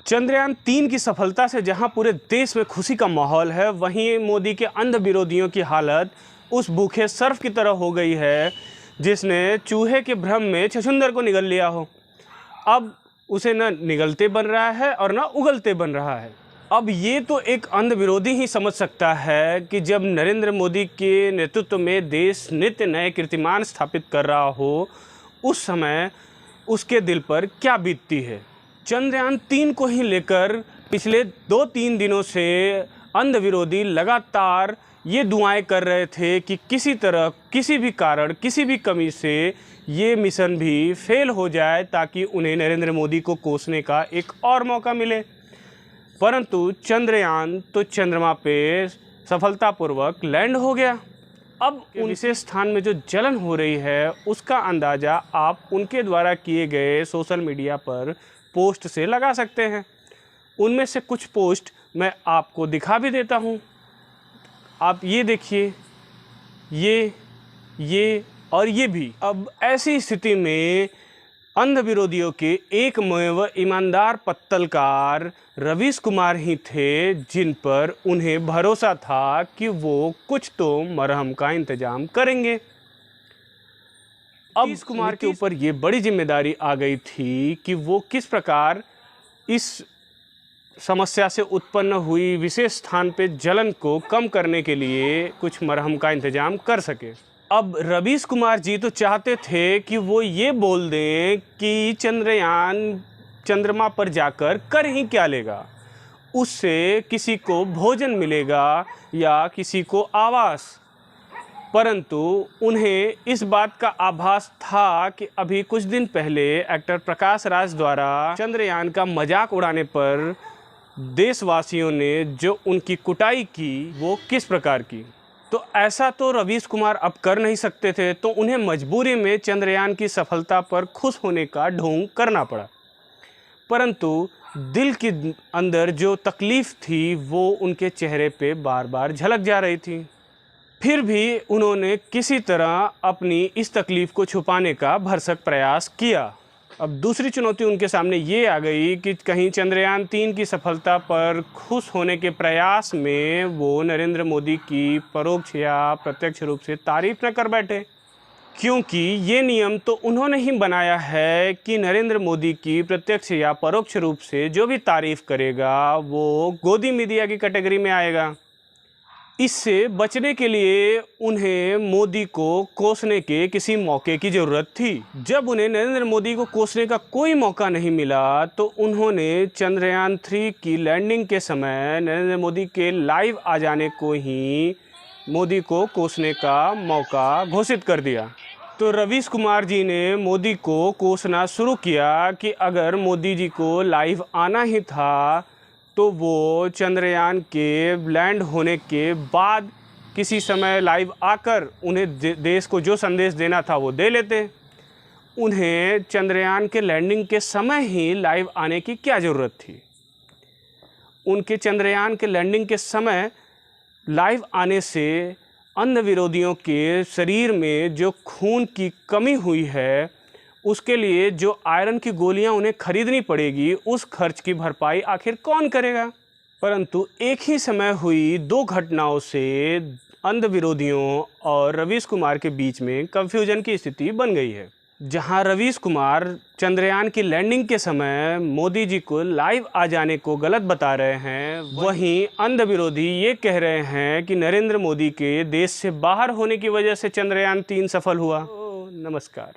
चंद्रयान-3 की सफलता से जहां पूरे देश में खुशी का माहौल है, वहीं मोदी के अंध विरोधियों की हालत उस भूखे सर्फ की तरह हो गई है जिसने चूहे के भ्रम में छछूंदर को निगल लिया हो। अब उसे न निगलते बन रहा है और न उगलते बन रहा है। अब ये तो एक अंध विरोधी ही समझ सकता है कि जब नरेंद्र मोदी के नेतृत्व में देश नित्य नए कीर्तिमान स्थापित कर रहा हो, उस समय उसके दिल पर क्या बीतती है। चंद्रयान-3 को ही लेकर पिछले 2-3 दिनों से अंध विरोधी लगातार ये दुआएं कर रहे थे कि किसी तरह, किसी भी कारण, किसी भी कमी से ये मिशन भी फेल हो जाए ताकि उन्हें नरेंद्र मोदी को कोसने का एक और मौका मिले। परंतु चंद्रयान तो चंद्रमा पे सफलतापूर्वक लैंड हो गया। अब उन विशेष स्थान में जो जलन हो रही है उसका अंदाज़ा आप उनके द्वारा किए गए सोशल मीडिया पर पोस्ट से लगा सकते हैं। उनमें से कुछ पोस्ट मैं आपको दिखा भी देता हूं। आप ये देखिए, ये और ये भी। अब ऐसी स्थिति में अंध विरोधियों के एकमेव ईमानदार पत्तलकार रवीश कुमार ही थे जिन पर उन्हें भरोसा था कि वो कुछ तो मरहम का इंतजाम करेंगे। अब नीतीश कुमार के ऊपर ये बड़ी जिम्मेदारी आ गई थी कि वो किस प्रकार इस समस्या से उत्पन्न हुई विशेष स्थान पे जलन को कम करने के लिए कुछ मरहम का इंतजाम कर सके। अब रवीश कुमार जी तो चाहते थे कि वो ये बोल दें कि चंद्रयान चंद्रमा पर जाकर कर ही क्या लेगा, उससे किसी को भोजन मिलेगा या किसी को आवास। परंतु उन्हें इस बात का आभास था कि अभी कुछ दिन पहले एक्टर प्रकाश राज द्वारा चंद्रयान का मजाक उड़ाने पर देशवासियों ने जो उनकी कुटाई की वो किस प्रकार की। तो ऐसा तो रवीश कुमार अब कर नहीं सकते थे, तो उन्हें मजबूरी में चंद्रयान की सफलता पर खुश होने का ढोंग करना पड़ा। परंतु दिल के अंदर जो तकलीफ़ थी वो उनके चेहरे पे बार बार झलक जा रही थी। फिर भी उन्होंने किसी तरह अपनी इस तकलीफ़ को छुपाने का भरसक प्रयास किया। अब दूसरी चुनौती उनके सामने ये आ गई कि कहीं चंद्रयान-3 की सफलता पर खुश होने के प्रयास में वो नरेंद्र मोदी की परोक्ष या प्रत्यक्ष रूप से तारीफ न कर बैठे, क्योंकि ये नियम तो उन्होंने ही बनाया है कि नरेंद्र मोदी की प्रत्यक्ष या परोक्ष रूप से जो भी तारीफ करेगा वो गोदी मीडिया की कैटेगरी में आएगा। इससे बचने के लिए उन्हें मोदी को कोसने के किसी मौके की ज़रूरत थी। जब उन्हें नरेंद्र मोदी को कोसने का कोई मौका नहीं मिला तो उन्होंने चंद्रयान-3 की लैंडिंग के समय नरेंद्र मोदी के लाइव आ जाने को ही मोदी को कोसने का मौका घोषित कर दिया। तो रवीश कुमार जी ने मोदी को कोसना शुरू किया कि अगर मोदी जी को लाइव आना ही था तो वो चंद्रयान के लैंड होने के बाद किसी समय लाइव आकर उन्हें देश को जो संदेश देना था वो दे लेते। उन्हें चंद्रयान के लैंडिंग के समय ही लाइव आने की क्या ज़रूरत थी। उनके चंद्रयान के लैंडिंग के समय लाइव आने से अंध विरोधियों के शरीर में जो खून की कमी हुई है उसके लिए जो आयरन की गोलियां उन्हें खरीदनी पड़ेगी, उस खर्च की भरपाई आखिर कौन करेगा। परंतु एक ही समय हुई दो घटनाओं से अंध विरोधियों और रवीश कुमार के बीच में कंफ्यूजन की स्थिति बन गई है। जहां रवीश कुमार चंद्रयान की लैंडिंग के समय मोदी जी को लाइव आ जाने को गलत बता रहे हैं, वहीं अंध विरोधी ये कह रहे हैं कि नरेंद्र मोदी के देश से बाहर होने की वजह से चंद्रयान-3 सफल हुआ। नमस्कार।